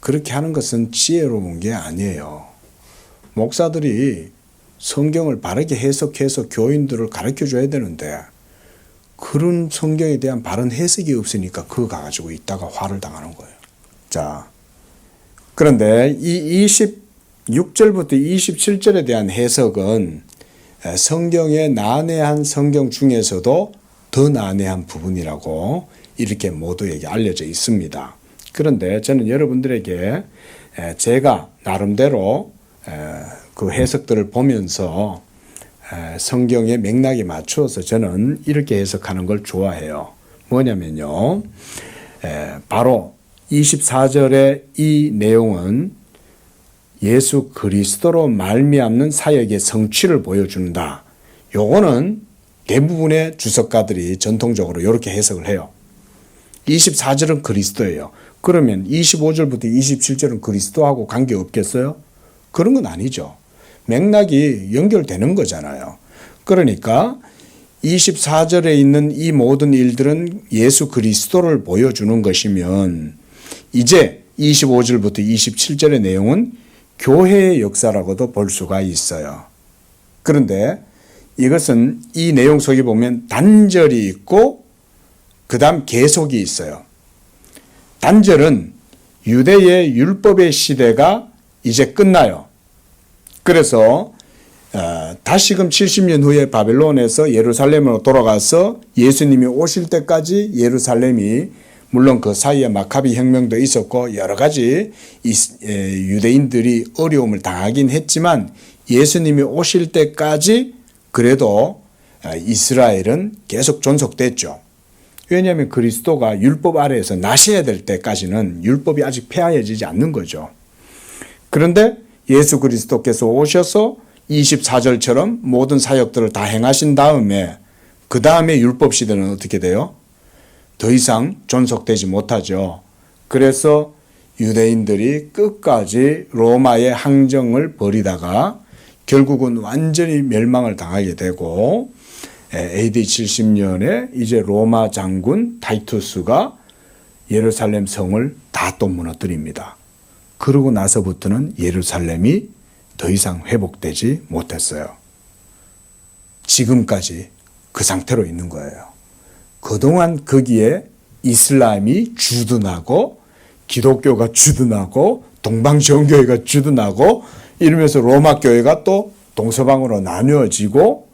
Speaker 1: 그렇게 하는 것은 지혜로운 게 아니에요. 목사들이 성경을 바르게 해석해서 교인들을 가르쳐 줘야 되는데 그런 성경에 대한 바른 해석이 없으니까 그거 가지고 있다가 화를 당하는 거예요. 자, 그런데 이 26절부터 27절에 대한 해석은 성경의 난해한 성경 중에서도 더 난해한 부분이라고 이렇게 모두에게 알려져 있습니다. 그런데 저는 여러분들에게 제가 나름대로 그 해석들을 보면서 성경의 맥락에 맞추어서 저는 이렇게 해석하는 걸 좋아해요. 뭐냐면요. 바로 24절의 이 내용은 예수 그리스도로 말미암는 사역의 성취를 보여준다. 요거는 대부분의 주석가들이 전통적으로 이렇게 해석을 해요. 24절은 그리스도예요. 그러면 25절부터 27절은 그리스도하고 관계없겠어요? 그런 건 아니죠. 맥락이 연결되는 거잖아요. 그러니까 24절에 있는 이 모든 일들은 예수 그리스도를 보여주는 것이면 이제 25절부터 27절의 내용은 교회의 역사라고도 볼 수가 있어요. 그런데 이것은 이 내용 속에 보면 단절이 있고 그 다음 계속이 있어요. 단절은 유대의 율법의 시대가 이제 끝나요. 그래서 다시금 70년 후에 바벨론에서 예루살렘으로 돌아가서 예수님이 오실 때까지 예루살렘이 물론 그 사이에 마카비 혁명도 있었고 여러 가지 유대인들이 어려움을 당하긴 했지만 예수님이 오실 때까지 그래도 이스라엘은 계속 존속됐죠. 왜냐하면 그리스도가 율법 아래에서 나셔야 될 때까지는 율법이 아직 폐하해지지 않는 거죠. 그런데 예수 그리스도께서 오셔서 24절처럼 모든 사역들을 다 행하신 다음에 그 다음에 율법 시대는 어떻게 돼요? 더 이상 존속되지 못하죠. 그래서 유대인들이 끝까지 로마의 항정을 벌이다가 결국은 완전히 멸망을 당하게 되고 AD 70년에 이제 로마 장군 타이투스가 예루살렘 성을 다 또 무너뜨립니다. 그러고 나서부터는 예루살렘이 더 이상 회복되지 못했어요. 지금까지 그 상태로 있는 거예요. 그동안 거기에 이슬람이 주둔하고 기독교가 주둔하고 동방정교회가 주둔하고 이러면서 로마 교회가 또 동서방으로 나누어지고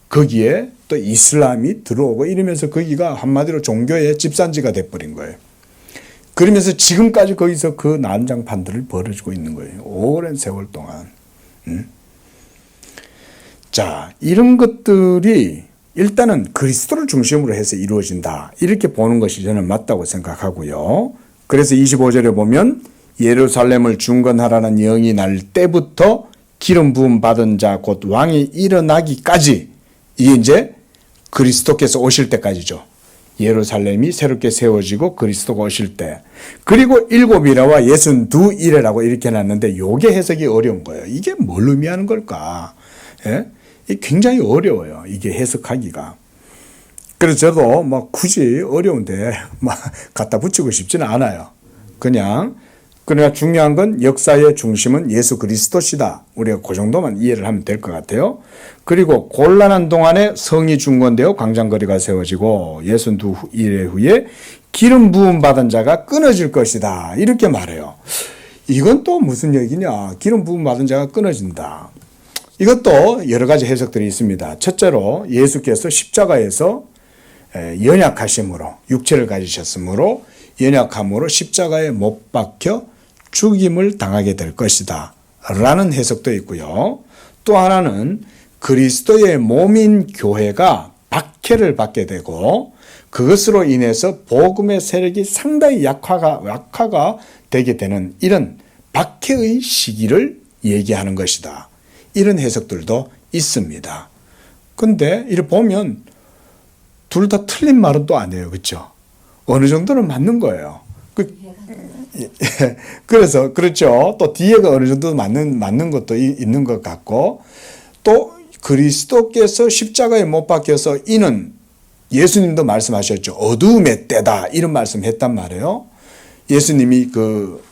Speaker 1: 거기에 또 이슬람이 들어오고 이러면서 거기가 한마디로 종교의 집산지가 돼버린 거예요. 그러면서 지금까지 거기서 그 난장판들을 벌어지고 있는 거예요. 오랜 세월 동안. 자, 이런 것들이 일단은 그리스도를 중심으로 해서 이루어진다. 이렇게 보는 것이 저는 맞다고 생각하고요. 그래서 25절에 보면 예루살렘을 중건하라는 영이 날 때부터 기름 부음 받은 자 곧 왕이 일어나기까지 이게 이제 그리스도께서 오실 때까지죠. 예루살렘이 새롭게 세워지고 그리스도가 오실 때. 그리고 7이라와 62이래라고 이렇게 해놨는데 이게 해석이 어려운 거예요. 이게 뭘 의미하는 걸까? 예? 굉장히 어려워요. 이게 해석하기가. 그래서 저도 막 굳이 어려운데 막 갖다 붙이고 싶지는 않아요. 그러나 중요한 건 역사의 중심은 예수 그리스도시다. 우리가 그 정도만 이해를 하면 될 것 같아요. 그리고 곤란한 동안에 성이 중건되어 광장거리가 세워지고 62일 후에 기름 부음 받은 자가 끊어질 것이다. 이렇게 말해요. 이건 또 무슨 얘기냐? 기름 부음 받은 자가 끊어진다. 이것도 여러 가지 해석들이 있습니다. 첫째로 예수께서 십자가에서 연약하심으로 육체를 가지셨으므로 연약함으로 십자가에 못 박혀 죽임을 당하게 될 것이다 라는 해석도 있고요. 또 하나는 그리스도의 몸인 교회가 박해를 받게 되고 그것으로 인해서 복음의 세력이 상당히 약화가 되게 되는 이런 박해의 시기를 얘기하는 것이다. 이런 해석들도 있습니다. 근데 이렇게 보면 둘 다 틀린 말은 또 아니에요. 그렇죠? 어느 정도는 맞는 거예요. 그래서 그렇죠. 또 뒤에가 어느 정도 맞는 것도 있는 것 같고 또 그리스도께서 십자가에 못 박혀서 이는 예수님도 말씀하셨죠. 어두움의 때다. 이런 말씀했단 말이에요. 예수님이 그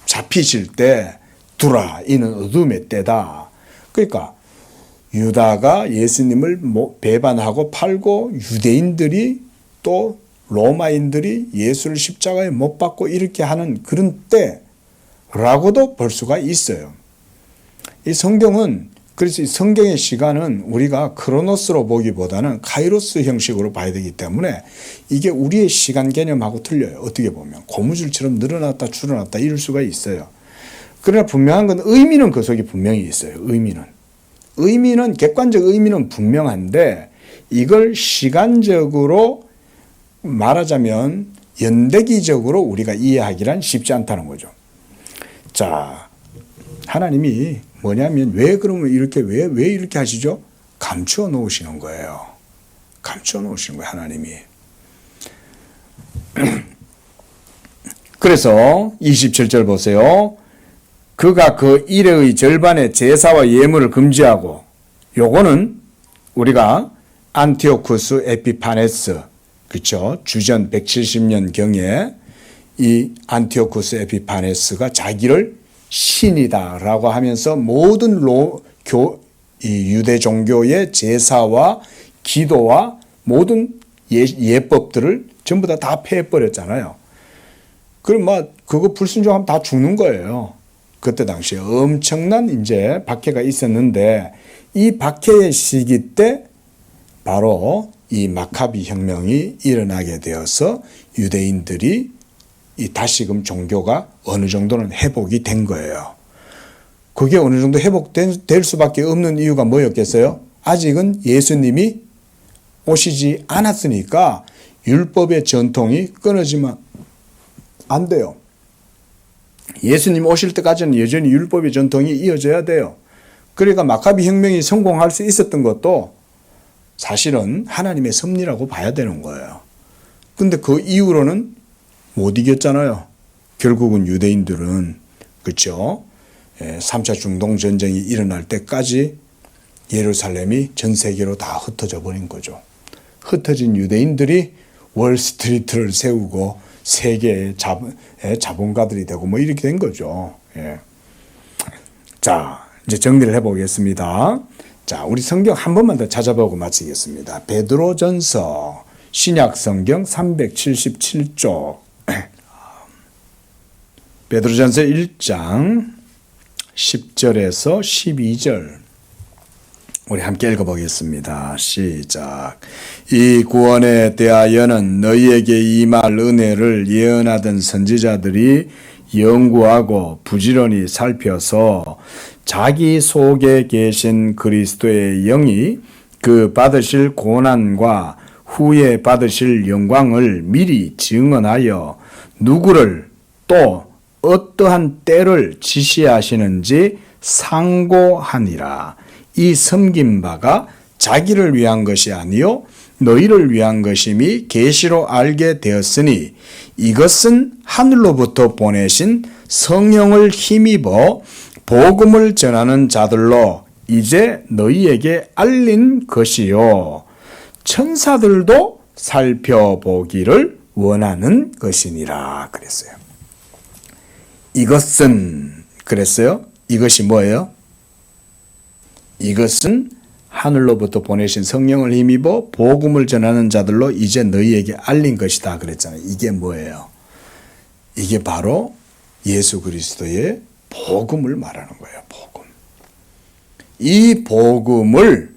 Speaker 1: 잡히실 때 두라. 이는 어두움의 때다. 그러니까 유다가 예수님을 배반하고 팔고 유대인들이 또 로마인들이 예수를 십자가에 못 박고 이렇게 하는 그런 때라고도 볼 수가 있어요. 이 성경은 그래서 이 성경의 시간은 우리가 크로노스로 보기보다는 카이로스 형식으로 봐야 되기 때문에 이게 우리의 시간 개념하고 틀려요. 어떻게 보면 고무줄처럼 늘어났다 줄어났다 이럴 수가 있어요. 그러나 분명한 건 의미는 그 속에 분명히 있어요. 의미는. 의미는, 객관적 의미는 분명한데 이걸 시간적으로 말하자면 연대기적으로 우리가 이해하기란 쉽지 않다는 거죠. 자, 하나님이 뭐냐면 왜 그러면 이렇게 왜 이렇게 하시죠? 감추어 놓으시는 거예요. 감추어 놓으시는 거예요, 하나님이. 그래서 27절 보세요. 그가 그 일의 절반의 제사와 예물을 금지하고, 요거는 우리가 안티오쿠스 에피파네스, 그렇죠? 주전 170년 경에 이 안티오쿠스 에피파네스가 자기를 신이다라고 하면서 모든 이 유대 종교의 제사와 기도와 모든 예법들을 전부 다 폐해버렸잖아요. 그럼 그거 불순종하면 다 죽는 거예요. 그때 당시에 엄청난 이제 박해가 있었는데, 이 박해의 시기 때 바로 이 마카비 혁명이 일어나게 되어서 유대인들이 이 다시금 종교가 어느 정도는 회복이 된 거예요. 그게 어느 정도 회복될 수밖에 없는 이유가 뭐였겠어요? 아직은 예수님이 오시지 않았으니까 율법의 전통이 끊어지면 안 돼요. 예수님 오실 때까지는 여전히 율법의 전통이 이어져야 돼요. 그러니까 마카비 혁명이 성공할 수 있었던 것도 사실은 하나님의 섭리라고 봐야 되는 거예요. 근데 그 이후로는 못 이겼잖아요. 결국은 유대인들은, 그렇죠? 3차 중동 전쟁이 일어날 때까지 예루살렘이 전 세계로 다 흩어져 버린 거죠. 흩어진 유대인들이 월스트리트를 세우고 세계의 자본가들이 되고 뭐 이렇게 된 거죠. 예. 자, 이제 정리를 해보겠습니다. 자, 우리 성경 한 번만 더 찾아보고 마치겠습니다. 베드로전서 신약 성경 377쪽. 베드로전서 1장 10절에서 12절. 우리 함께 읽어보겠습니다. 시작. 이 구원에 대하여는 너희에게 임할 은혜를 예언하던 선지자들이 연구하고 부지런히 살펴서 자기 속에 계신 그리스도의 영이 그 받으실 고난과 후에 받으실 영광을 미리 증언하여 누구를 또 어떠한 때를 지시하시는지 상고하니라. 이 섬긴 바가 자기를 위한 것이 아니요 너희를 위한 것임이 계시로 알게 되었으니 이것은 하늘로부터 보내신 성령을 힘입어 복음을 전하는 자들로 이제 너희에게 알린 것이요 천사들도 살펴보기를 원하는 것이니라 그랬어요. 이것은 그랬어요. 이것이 뭐예요? 이것은 하늘로부터 보내신 성령을 힘입어 복음을 전하는 자들로 이제 너희에게 알린 것이다 그랬잖아요. 이게 뭐예요? 이게 바로 예수 그리스도의 복음을 말하는 거예요. 복음. 이 복음을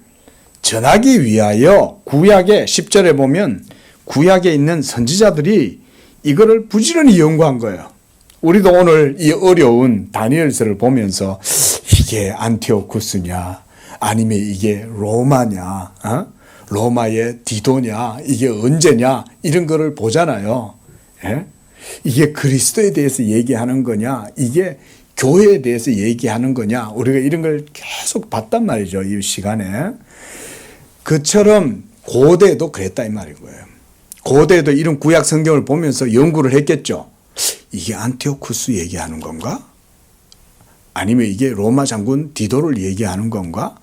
Speaker 1: 전하기 위하여 구약의 10절에 보면 구약에 있는 선지자들이 이거를 부지런히 연구한 거예요. 우리도 오늘 이 어려운 다니엘서를 보면서 이게 안티오쿠스냐 아니면 이게 로마냐, 로마의 디도냐, 이게 언제냐, 이런 거를 보잖아요. 예? 이게 그리스도에 대해서 얘기하는 거냐, 이게 교회에 대해서 얘기하는 거냐, 우리가 이런 걸 계속 봤단 말이죠, 이 시간에. 그처럼 고대에도 그랬다 이 말인 거예요. 고대에도 이런 구약 성경을 보면서 연구를 했겠죠. 이게 안티오쿠스 얘기하는 건가? 아니면 이게 로마 장군 디도를 얘기하는 건가?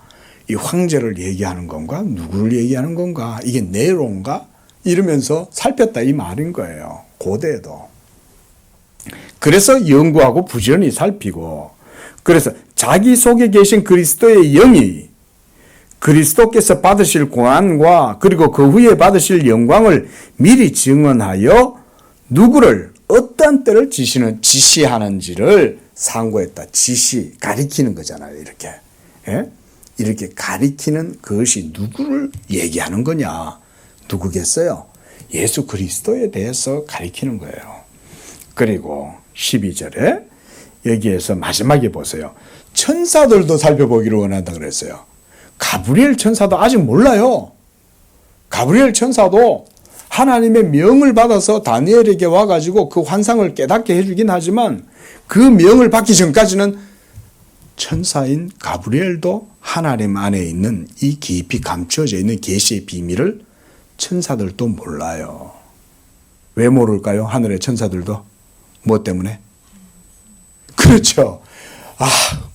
Speaker 1: 이 황제를 얘기하는 건가? 누구를 얘기하는 건가? 이게 네로인가? 이러면서 살폈다 이 말인 거예요. 고대에도. 그래서 연구하고 부지런히 살피고, 그래서 자기 속에 계신 그리스도의 영이 그리스도께서 받으실 고난과 그리고 그 후에 받으실 영광을 미리 증언하여 누구를 어떤 때를 지시하는지를 상고했다. 가리키는 거잖아요. 이렇게. 예? 이렇게 가리키는 그것이 누구를 얘기하는 거냐? 누구겠어요? 예수 그리스도에 대해서 가리키는 거예요. 그리고 12절에 여기에서 마지막에 보세요. 천사들도 살펴보기를 원한다 그랬어요. 가브리엘 천사도 아직 몰라요. 가브리엘 천사도 하나님의 명을 받아서 다니엘에게 와가지고 그 환상을 깨닫게 해주긴 하지만 그 명을 받기 전까지는 천사인 가브리엘도 하나님 안에 있는 이 깊이 감추어져 있는 계시의 비밀을 천사들도 몰라요. 왜 모를까요? 하늘의 천사들도. 뭐 때문에? 그렇죠.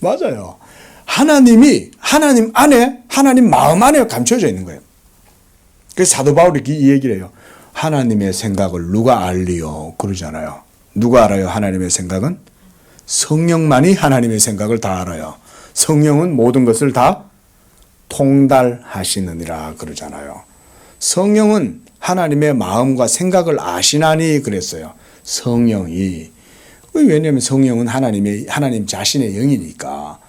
Speaker 1: 맞아요. 하나님 안에, 하나님 마음 안에 감춰져 있는 거예요. 그래서 사도 바울이 이 얘기를 해요. 하나님의 생각을 누가 알리요? 그러잖아요. 누가 알아요? 하나님의 생각은? 성령만이 하나님의 생각을 다 알아요. 성령은 모든 것을 다 통달하시느니라 그러잖아요. 성령은 하나님의 마음과 생각을 아시나니 그랬어요. 성령이. 왜냐하면 성령은 하나님 자신의 영이니까.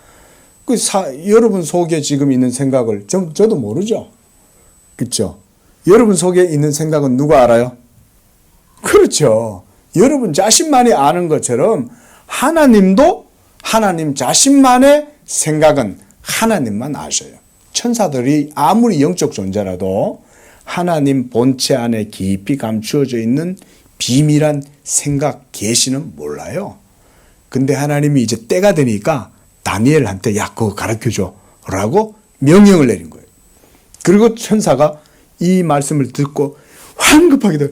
Speaker 1: 여러분 속에 지금 있는 생각을 저도 모르죠. 그렇죠? 여러분 속에 있는 생각은 누가 알아요? 그렇죠. 여러분 자신만이 아는 것처럼 하나님도 하나님 자신만의 생각은 하나님만 아셔요. 천사들이 아무리 영적 존재라도 하나님 본체 안에 깊이 감추어져 있는 비밀한 생각, 계시는 몰라요. 근데 하나님이 이제 때가 되니까 다니엘한테 야, 그거 가르쳐줘 라고 명령을 내린 거예요. 그리고 천사가 이 말씀을 듣고 황급하게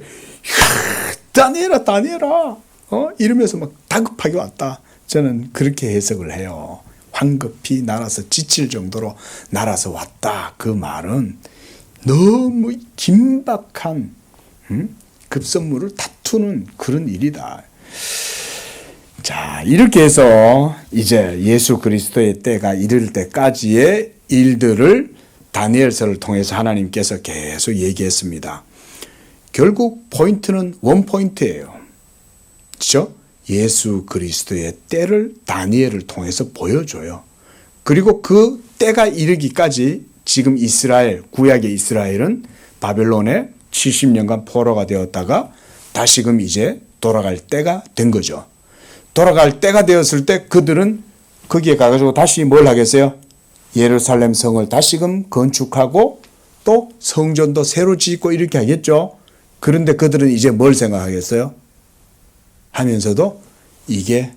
Speaker 1: 다니엘아 이러면서 막 다급하게 왔다. 저는 그렇게 해석을 해요. 황급히 날아서 지칠 정도로 날아서 왔다. 그 말은 너무 긴박한 급선무를 다투는 그런 일이다. 자, 이렇게 해서 이제 예수 그리스도의 때가 이를 때까지의 일들을 다니엘서를 통해서 하나님께서 계속 얘기했습니다. 결국 포인트는 원포인트예요. 그렇죠? 예수 그리스도의 때를 다니엘을 통해서 보여줘요. 그리고 그 때가 이르기까지 지금 구약의 이스라엘은 바벨론에 70년간 포로가 되었다가 다시금 이제 돌아갈 때가 된 거죠. 돌아갈 때가 되었을 때 그들은 거기에 가가지고 다시 뭘 하겠어요? 예루살렘 성을 다시금 건축하고 또 성전도 새로 짓고 이렇게 하겠죠. 그런데 그들은 이제 뭘 생각하겠어요? 하면서도 이게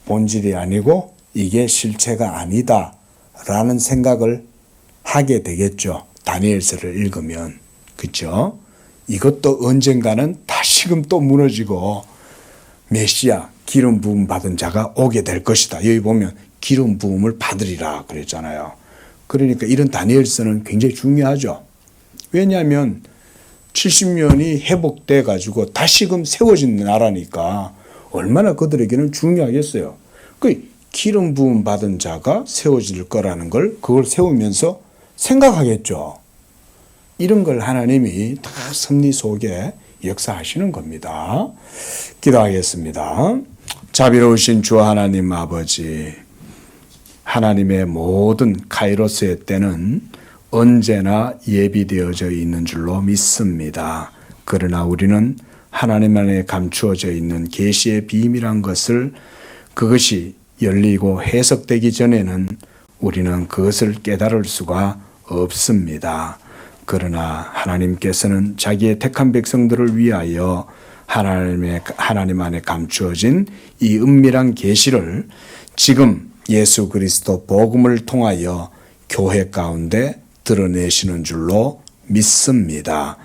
Speaker 1: 본질이 아니고 이게 실체가 아니다 라는 생각을 하게 되겠죠. 다니엘서를 읽으면. 그렇죠? 이것도 언젠가는 다시금 또 무너지고 메시아 기름 부음 받은 자가 오게 될 것이다. 여기 보면 기름 부음을 받으리라 그랬잖아요. 그러니까 이런 다니엘서는 굉장히 중요하죠. 왜냐하면 70년이 회복돼 가지고 다시금 세워진 나라니까 얼마나 그들에게는 중요하겠어요. 그 기름 부음 받은 자가 세워질 거라는 걸 그걸 세우면서 생각하겠죠. 이런 걸 하나님이 다 섭리 속에 역사하시는 겁니다. 기도하겠습니다. 자비로우신 주 하나님 아버지, 하나님의 모든 카이로스의 때는 언제나 예비되어져 있는 줄로 믿습니다. 그러나 우리는 하나님 안에 감추어져 있는 계시의 비밀한 것을 그것이 열리고 해석되기 전에는 우리는 그것을 깨달을 수가 없습니다. 그러나 하나님께서는 자기의 택한 백성들을 위하여 하나님 안에 감추어진 이 은밀한 계시를 지금 예수 그리스도 복음을 통하여 교회 가운데 드러내시는 줄로 믿습니다.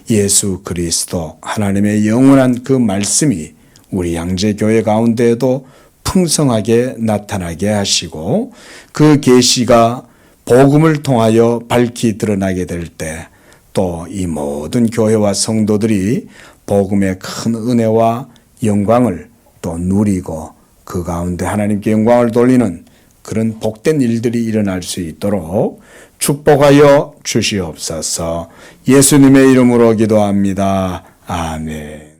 Speaker 1: 예수 그리스도 하나님의 영원한 그 말씀이 우리 양재교회 가운데에도 풍성하게 나타나게 하시고 그 계시가 복음을 통하여 밝히 드러나게 될 때 또 이 모든 교회와 성도들이 복음의 큰 은혜와 영광을 또 누리고 그 가운데 하나님께 영광을 돌리는 그런 복된 일들이 일어날 수 있도록 축복하여 주시옵소서. 예수님의 이름으로 기도합니다. 아멘.